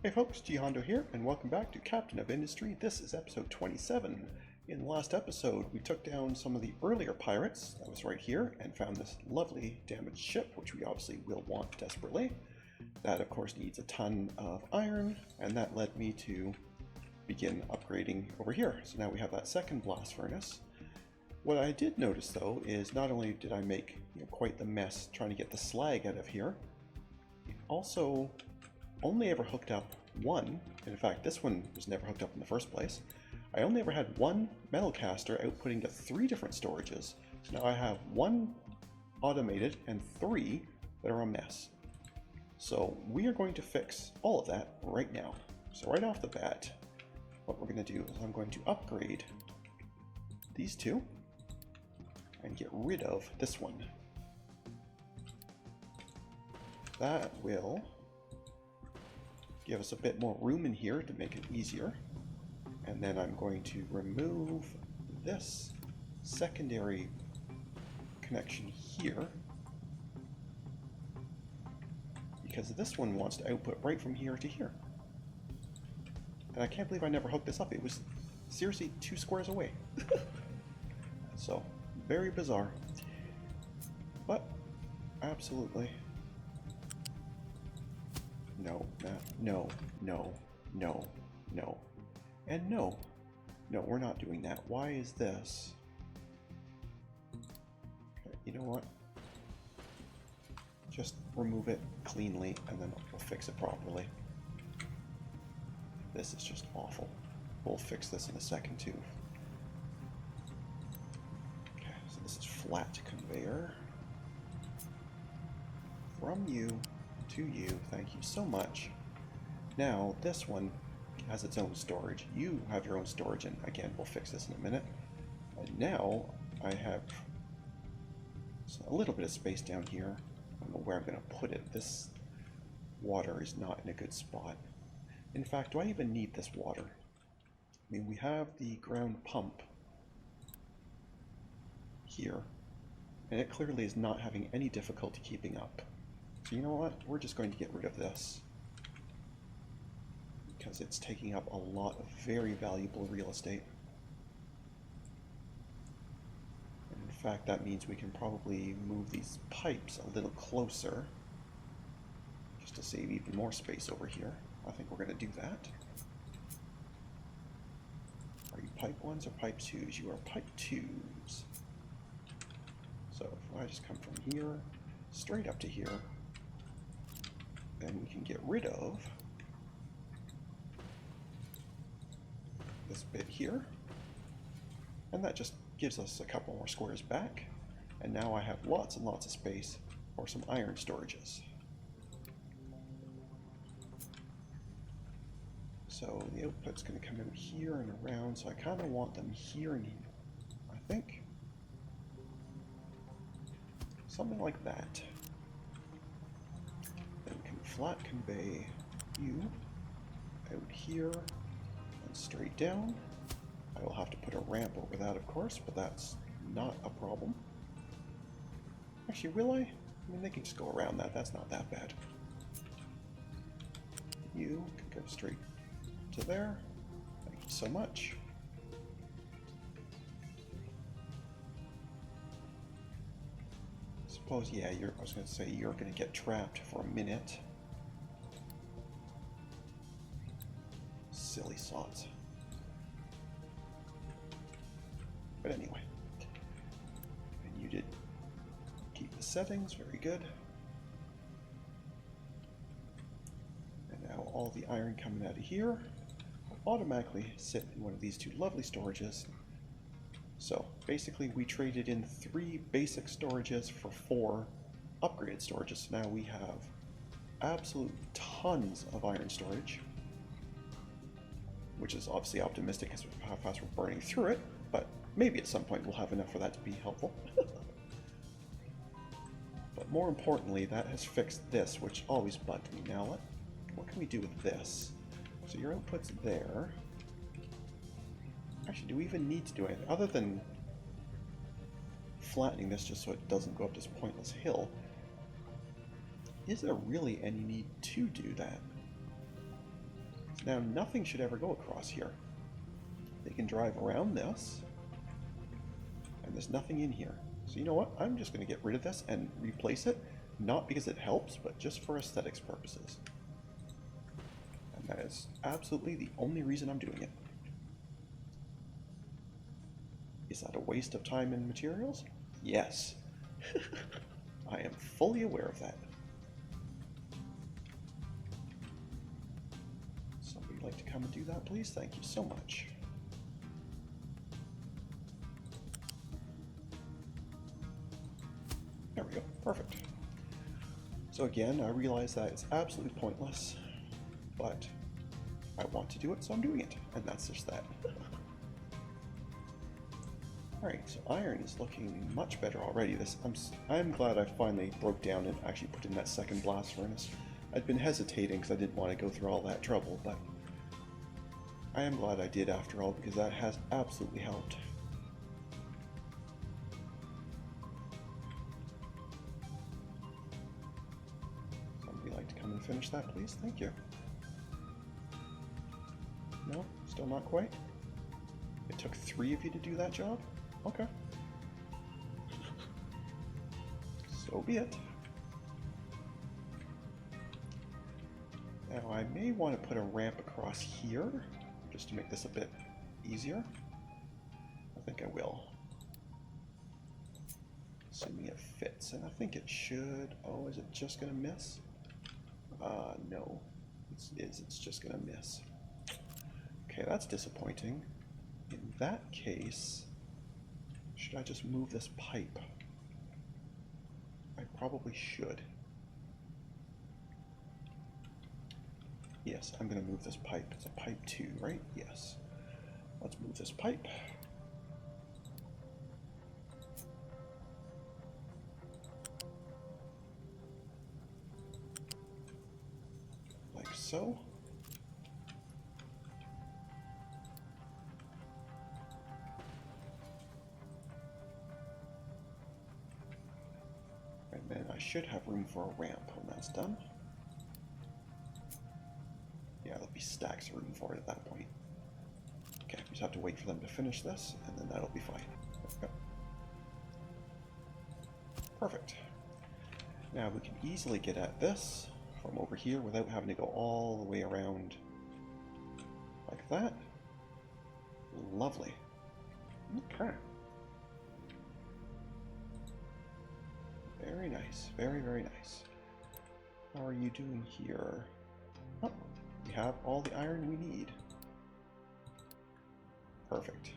Hey folks, GHondo here, and welcome back to Captain of Industry. This is episode 27. In the last episode, we took down some of the earlier pirates, that was right here, and found this lovely damaged ship, which we obviously will want desperately. That, of course, needs a ton of iron, and that led me to begin upgrading over here. So now we have that second blast furnace. What I did notice, though, is not only did I make quite the mess trying to get the slag out of here, it also only ever hooked up one, and in fact this one was never hooked up in the first place. I only ever had one metal caster outputting to 3 different storages. So now I have 1 automated and 3 that are a mess. So we are going to fix all of that right now. So right off the bat, what we're going to do is I'm going to upgrade these 2 and get rid of this one. That will give us a bit more room in here to make it easier. And then I'm going to remove this secondary connection here, because this one wants to output right from here to here. And I can't believe I never hooked this up. It was seriously 2 squares away. So, very bizarre. But, absolutely. No, no, no, no, no, and no. No, we're not doing that. Why is this? Okay, you know what? Just remove it cleanly and then we'll fix it properly. This is just awful. We'll fix this in a second too. Okay, so this is flat conveyor. From you to you, thank you so much. Now this one has its own storage. You have your own storage, and again we'll fix this in a minute. And now I have a little bit of space down here. I don't know where I'm going to put it. This water is not in a good spot. In fact, do I even need this water? I mean, we have the ground pump here, and it clearly is not having any difficulty keeping up. So you know what? We're just going to get rid of this, because it's taking up a lot of very valuable real estate. And in fact, that means we can probably move these pipes a little closer, just to save even more space over here. I think we're going to do that. Are you pipe 1s or pipe 2s? You are pipe 2s. So if I just come from here straight up to here, then we can get rid of this bit here, and that just gives us a couple more squares back, and now I have lots and lots of space for some iron storages. So the output's going to come in here and around, so I kind of want them here and here, I think. Something like that. Then we can flat convey you out here and straight down. I will have to put a ramp over that, of course, but that's not a problem. Actually, will I? I mean, they can just go around that. That's not that bad. You can go straight to there. Thank you so much. Suppose, yeah, I was going to say you're going to get trapped for a minute. Silly sots. But anyway. And you did keep the settings, very good. And now all the iron coming out of here will automatically sit in one of these 2 lovely storages. So basically we traded in 3 basic storages for 4 upgraded storages. So now we have absolute tons of iron storage, which is obviously optimistic because of how fast we're burning through it, but maybe at some point we'll have enough for that to be helpful. But more importantly, that has fixed this, which always bugged me. Now what can we do with this? So your output's there. Actually, do we even need to do anything other than flattening this just so it doesn't go up this pointless hill? Is there really any need to do that? Now nothing should ever go across here. They can drive around this, and there's nothing in here. So you know what? I'm just going to get rid of this and replace it, not because it helps, but just for aesthetics purposes. And that is absolutely the only reason I'm doing it. Is that a waste of time and materials? Yes. I am fully aware of that. Somebody like to come and do that, please? Thank you so much. There we go. Perfect. So again, I realize that it's absolutely pointless, but I want to do it, so I'm doing it. And that's just that. Alright, so iron is looking much better already. I'm glad I finally broke down and actually put in that second blast furnace. I'd been hesitating because I didn't want to go through all that trouble, but I am glad I did after all, because that has absolutely helped. Somebody like to come and finish that, please? Thank you. No? Still not quite? It took 3 of you to do that job? Okay. So be it. Now I may want to put a ramp across here, just to make this a bit easier. I think I will. Assuming it fits, and I think it should. Oh, is it just going to miss? No. It's just going to miss. Okay, that's disappointing. In that case, should I just move this pipe? I probably should. Yes, I'm going to move this pipe. It's a pipe 2, right? Yes. Let's move this pipe. Like so. And then I should have room for a ramp when that's done. Yeah, there'll be stacks of room for it at that point. Okay, we just have to wait for them to finish this, and then that'll be fine. There we go. Perfect. Now we can easily get at this from over here without having to go all the way around like that. Lovely. Okay. Very nice. Very, very nice. How are you doing here? Oh, we have all the iron we need. Perfect.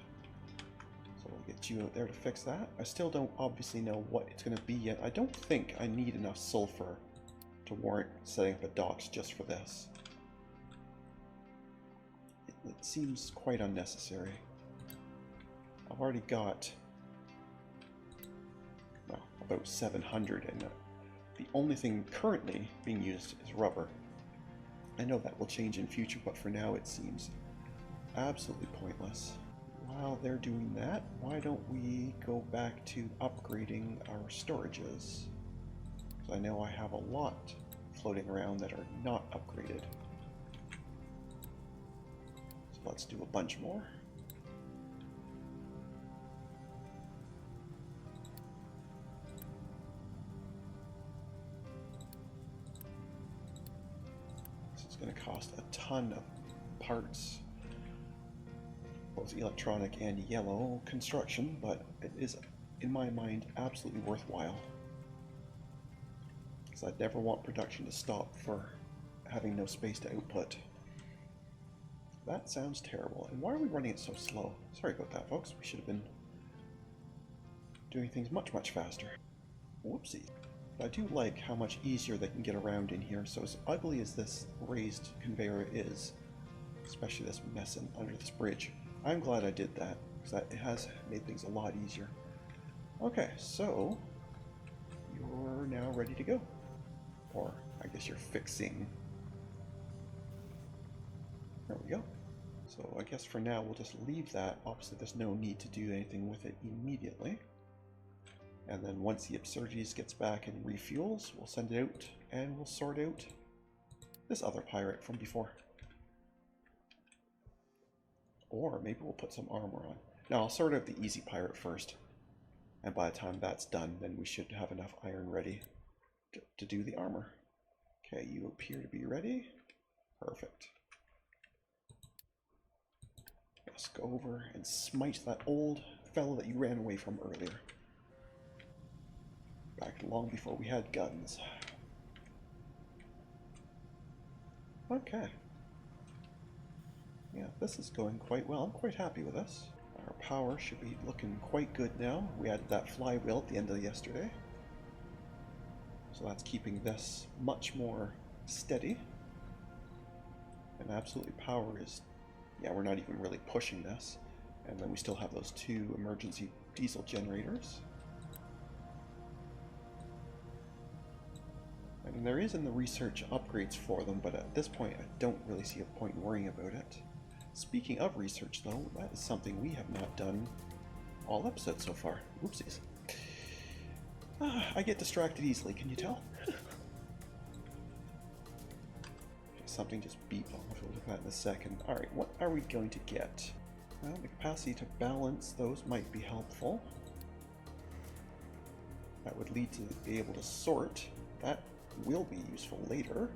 So we'll get you out there to fix that. I still don't obviously know what it's going to be yet. I don't think I need enough sulfur to warrant setting up a docks just for this. It seems quite unnecessary. I've already got, well, about 700, and the only thing currently being used is rubber. I know that will change in future, but for now it seems absolutely pointless. While they're doing that, why don't we go back to upgrading our storages? Because I know I have a lot floating around that are not upgraded. So let's do a bunch more. This is going to cost a ton of parts, both electronic and yellow construction, but it is, in my mind, absolutely worthwhile. Because I'd never want production to stop for having no space to output. That sounds terrible. And why are we running it so slow? Sorry about that, folks. We should have been doing things much, much faster. Whoopsie. But I do like how much easier they can get around in here. So as ugly as this raised conveyor is, especially this mess under this bridge, I'm glad I did that, because it has made things a lot easier. Okay, so you're now ready to go. Or I guess you're fixing. There we go. So I guess for now we'll just leave that. Obviously there's no need to do anything with it immediately. And then once the Absurdides gets back and refuels, we'll send it out and we'll sort out this other pirate from before. Or maybe we'll put some armor on. Now I'll sort out the easy pirate first. And by the time that's done, then we should have enough iron ready to do the armor. Okay, you appear to be ready. Perfect. Let's go over and smite that old fellow that you ran away from earlier. Back long before we had guns. Okay. Yeah, this is going quite well. I'm quite happy with this. Our power should be looking quite good now. We added that flywheel at the end of yesterday. So that's keeping this much more steady. And absolutely power is... yeah, we're not even really pushing this. And then we still have those 2 emergency diesel generators. I mean, there is in the research upgrades for them, but at this point I don't really see a point in worrying about it. Speaking of research though, that is something we have not done all episodes so far. Oopsies. I get distracted easily, can you tell? Something just beeped. I'll have to look at that in a second. Alright, what are we going to get? Well, the capacity to balance those might be helpful. That would lead to be able to sort. That will be useful later.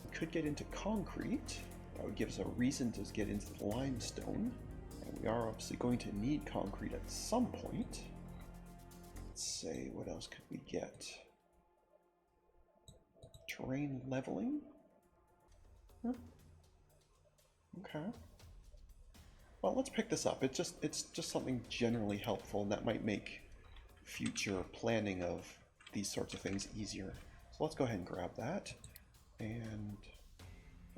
We could get into concrete. That would give us a reason to get into the limestone. And we are obviously going to need concrete at some point. Let's say, what else could we get? Terrain leveling? Huh. Okay. Well, let's pick this up. It's just something generally helpful, and that might make future planning of these sorts of things easier. So let's go ahead and grab that. And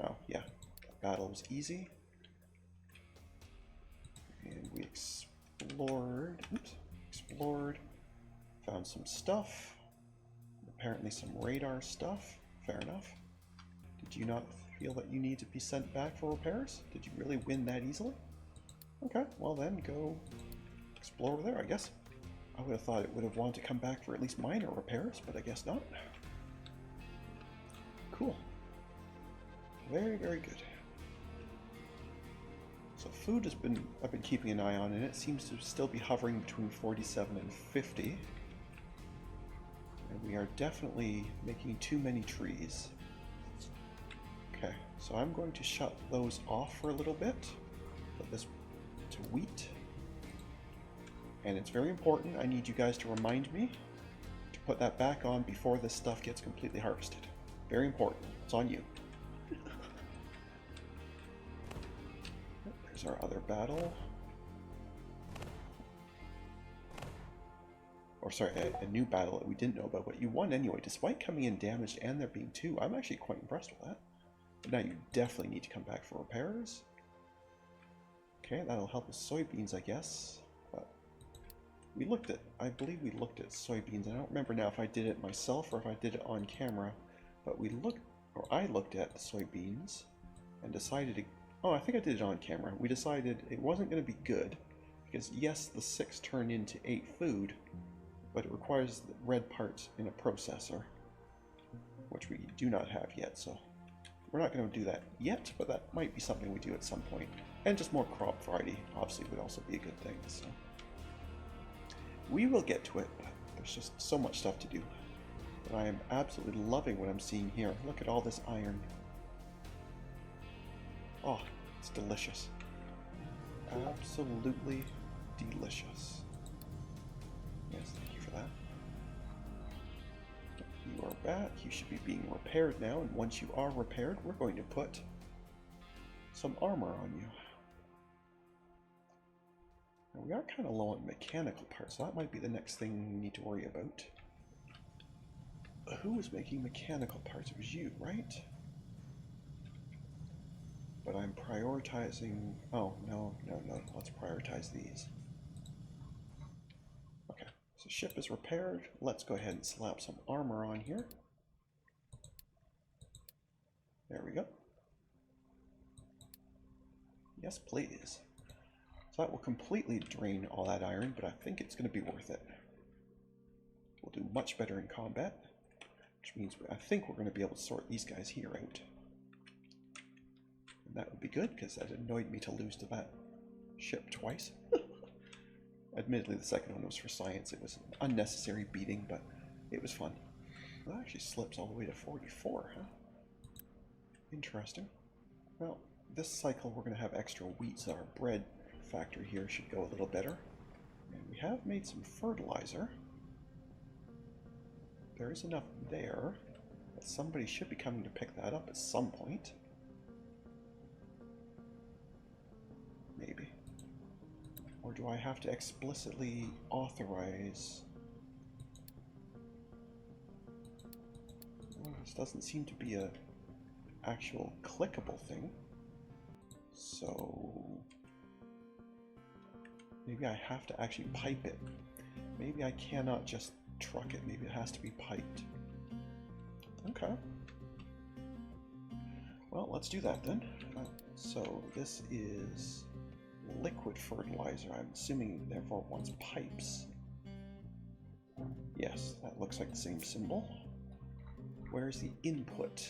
oh yeah, that battle was easy. And we explored. Oops, explored. Found some stuff. Apparently some radar stuff. Fair enough. Did you not feel that you need to be sent back for repairs? Did you really win that easily? Okay, well then go explore over there, I guess. I would have thought it would have wanted to come back for at least minor repairs, but I guess not. Cool. Very, very good. So food I've been keeping an eye on, and it seems to still be hovering between 47 and 50. And we are definitely making too many trees. Okay, so I'm going to shut those off for a little bit. Put this to wheat. And it's very important, I need you guys to remind me to put that back on before this stuff gets completely harvested. Very important. It's on you. There's our other battle. Or sorry, a new battle that we didn't know about, but you won anyway, despite coming in damaged and there being 2. I'm actually quite impressed with that. But now you definitely need to come back for repairs. Okay, that'll help with soybeans, I guess. But we looked at, I believe we looked at soybeans. I don't remember now if I did it myself or if I did it on camera. But we looked, or I looked at the soybeans and decided to, oh, I think I did it on camera. We decided it wasn't going to be good because yes, the 6 turn into 8 food, but it requires the red parts in a processor, which we do not have yet, so we're not going to do that yet, but that might be something we do at some point. And just more crop variety, obviously, would also be a good thing, so we will get to it, but there's just so much stuff to do. But I am absolutely loving what I'm seeing here. Look at all this iron. Oh, it's delicious. Absolutely delicious. Yes, thank you for that. You are back. You should be being repaired now, and once you are repaired, we're going to put some armor on you. Now, we are kind of low on mechanical parts, so that might be the next thing we need to worry about. Who was making mechanical parts? It was you, right? But I'm prioritizing... oh, no. Let's prioritize these. Okay, so ship is repaired. Let's go ahead and slap some armor on here. There we go. Yes, please. So that will completely drain all that iron, but I think it's going to be worth it. We'll do much better in combat, which means I think we're going to be able to sort these guys here out. And that would be good, because that annoyed me to lose to that ship twice. Admittedly, the second one was for science. It was an unnecessary beating, but it was fun. That actually slips all the way to 44, huh? Interesting. Well, this cycle we're going to have extra wheat, so our bread factory here should go a little better. And we have made some fertilizer. There is enough there, but somebody should be coming to pick that up at some point. Maybe. Or do I have to explicitly authorize? Well, this doesn't seem to be a actual clickable thing. So maybe I have to actually pipe it. Maybe I cannot just truck it. Maybe it has to be piped. Okay. Well, let's do that then. So this is liquid fertilizer. I'm assuming therefore it wants pipes. Yes, that looks like the same symbol. Where's the input?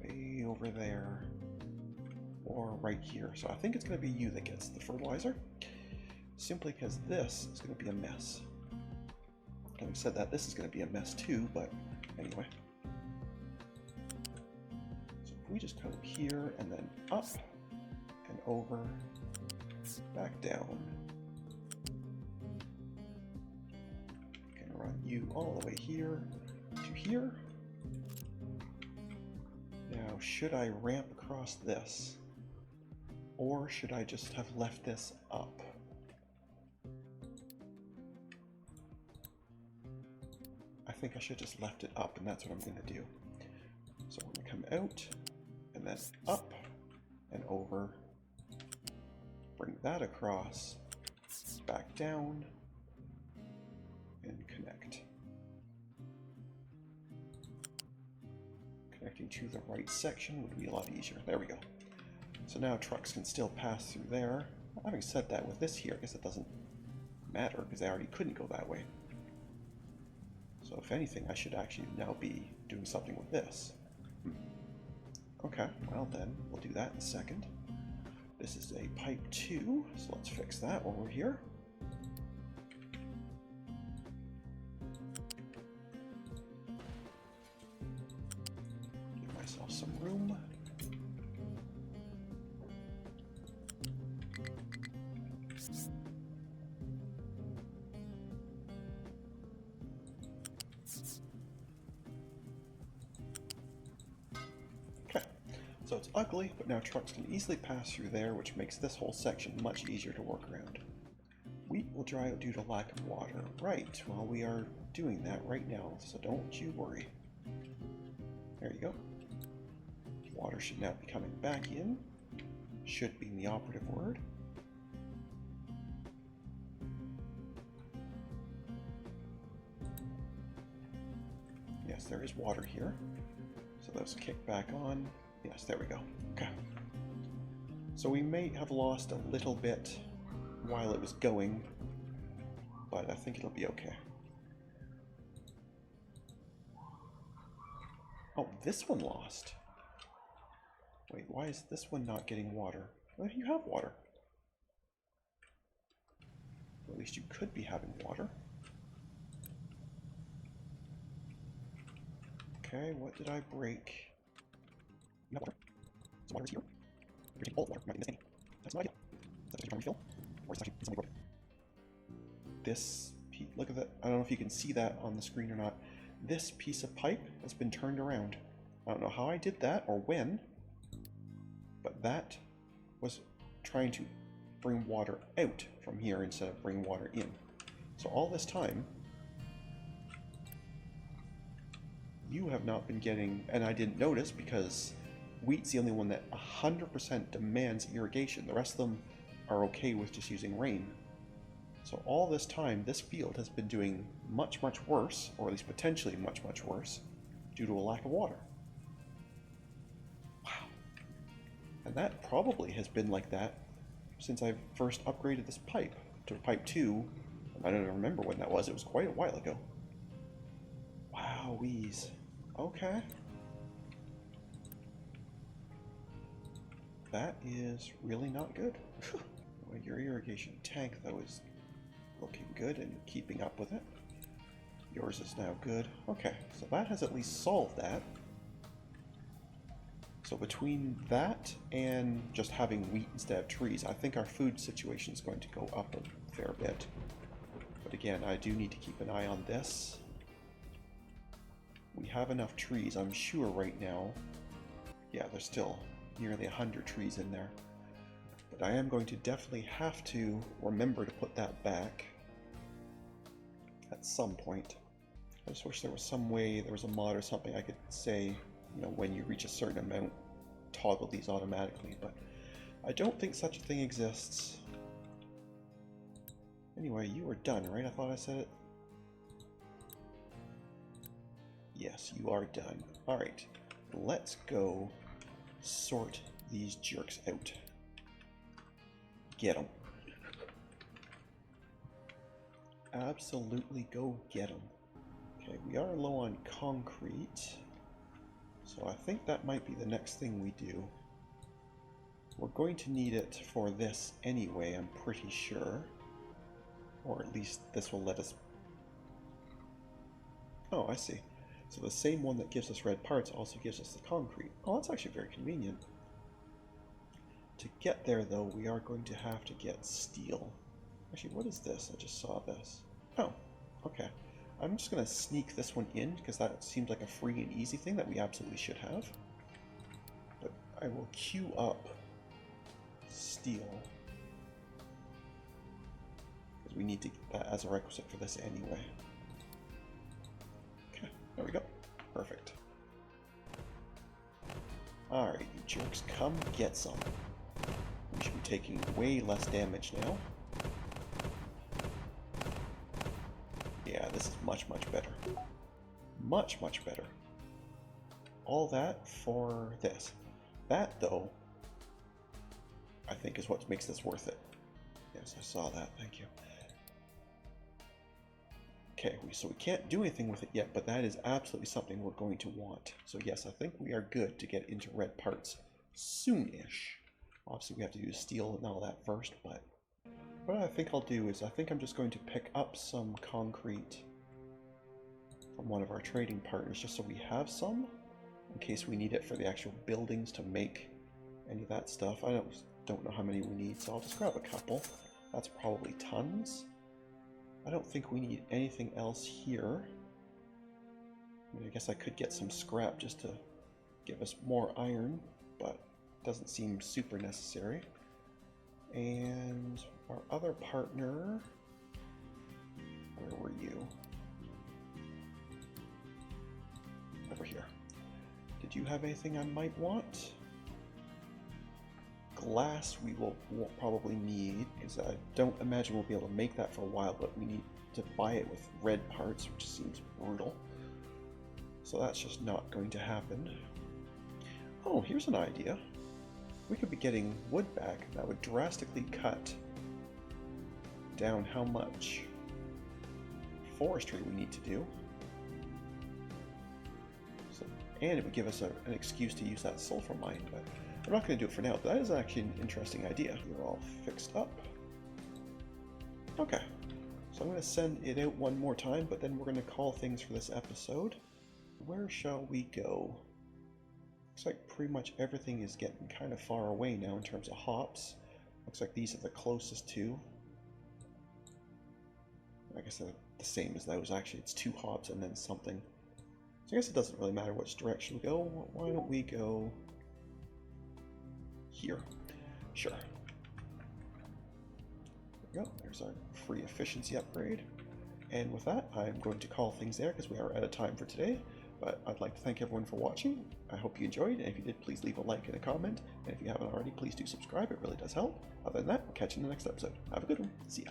Way over there. Or right here. So I think it's going to be you that gets the fertilizer. Simply because this is going to be a mess. Having said that, this is going to be a mess too, but anyway. So if we just come here and then up and over, back down. Can run you all the way here to here. Now, should I ramp across this? Or should I just have left this up? I think I should just left it up, and that's what I'm going to do. So I'm going to come out, and then up, and over. Bring that across, back down, and connect. Connecting to the right section would be a lot easier. There we go. So now trucks can still pass through there. Having said that, with this here, I guess it doesn't matter, because they already couldn't go that way. So if anything, I should actually now be doing something with this. Okay, well then, we'll do that in a second. This is a pipe 2, so let's fix that while we're here. Give myself some room. So it's ugly, but now trucks can easily pass through there, which makes this whole section much easier to work around. Wheat will dry out due to lack of water. Right, well we are doing that right now, so don't you worry. There you go. Water should now be coming back in. Should be the operative word. Yes, there is water here. So let's kick back on. Yes, there we go. Okay. So we may have lost a little bit while it was going, but I think it'll be okay. Oh, this one lost. Wait, why is this one not getting water? Well, you have water. Or at least you could be having water. Okay, what did I break? No water. So water is here. You're taking all the water, not getting this any. That's no idea. Is that just trying to refill? Or is it actually something broken? This, look at that. I don't know if you can see that on the screen or not. This piece of pipe has been turned around. I don't know how I did that or when, but that was trying to bring water out from here instead of bring water in. So all this time, you have not been getting, and I didn't notice because wheat's the only one that 100% demands irrigation. The rest of them are okay with just using rain. So all this time, this field has been doing much, much worse, or at least potentially much, much worse, due to a lack of water. Wow. And that probably has been like that since I first upgraded this pipe to pipe 2. I don't even remember when that was. It was quite a while ago. Wow-weeze. Okay. That is really not good. Well, your irrigation tank, though, is looking good and keeping up with it. Yours is now good. Okay, so that has at least solved that. So between that and just having wheat instead of trees, I think our food situation is going to go up a fair bit. But again, I do need to keep an eye on this. We have enough trees, I'm sure, right now. Yeah, there's still nearly 100 trees in there. But I am going to definitely have to remember to put that back at some point. I just wish there was some way, there was a mod or something I could say, you know, when you reach a certain amount, toggle these automatically, but I don't think such a thing exists. Anyway, you are done, right? I thought I said it. Yes, you are done. Alright, let's go sort these jerks out. Get them. Absolutely go get them. Okay, we are low on concrete, so I think that might be the next thing we do. We're going to need it for this anyway, I'm pretty sure. Or at least this will let us... Oh, I see. So the same one that gives us red parts also gives us the concrete. Oh, that's actually very convenient. To get there, though, we are going to have to get steel. Actually, what is this? I just saw this. Oh, okay. I'm just going to sneak this one in, because that seems like a free and easy thing that we absolutely should have. But I will queue up steel, because we need to get that as a requisite for this anyway. Okay, there we go. Perfect. Alright, you jerks, come get some. We should be taking way less damage now. Yeah, this is much, much better. Much, much better. All that for this. That, though, I think is what makes this worth it. Yes, I saw that. Thank you. Okay, so we can't do anything with it yet, but that is absolutely something we're going to want. So yes, I think we are good to get into red parts soon-ish. Obviously, we have to do steel and all that first, but what I think I'll do is I think I'm just going to pick up some concrete from one of our trading partners, just so we have some, in case we need it for the actual buildings to make any of that stuff. I don't know how many we need, so I'll just grab a couple. That's probably tons. I don't think we need anything else here. I mean, I guess I could get some scrap just to give us more iron, but it doesn't seem super necessary. And our other partner, where were you? Over here. Did you have anything I might want? Glass we will probably need, because I don't imagine we'll be able to make that for a while, but we need to buy it with red parts, which seems brutal. So that's just not going to happen. Oh, here's an idea. We could be getting wood back. That would drastically cut down how much forestry we need to do. So, and it would give us an excuse to use that sulfur mine, but I'm not going to do it for now. But that is actually an interesting idea. We're all fixed up. Okay, so I'm going to send it out one more time, but then we're going to call things for this episode. Where shall we go? Looks like pretty much everything is getting kind of far away now in terms of hops. Looks like these are the closest two. I guess they're the same as those. Actually, it's 2 hops and then something. So I guess it doesn't really matter which direction we go. Why don't we go here? Sure. There we go. There's our free efficiency upgrade. And with that, I'm going to call things there because we are out of time for today. But I'd like to thank everyone for watching. I hope you enjoyed, and if you did, please leave a like and a comment. And if you haven't already, please do subscribe. It really does help. Other than that, we'll catch you in the next episode. Have a good one. See ya.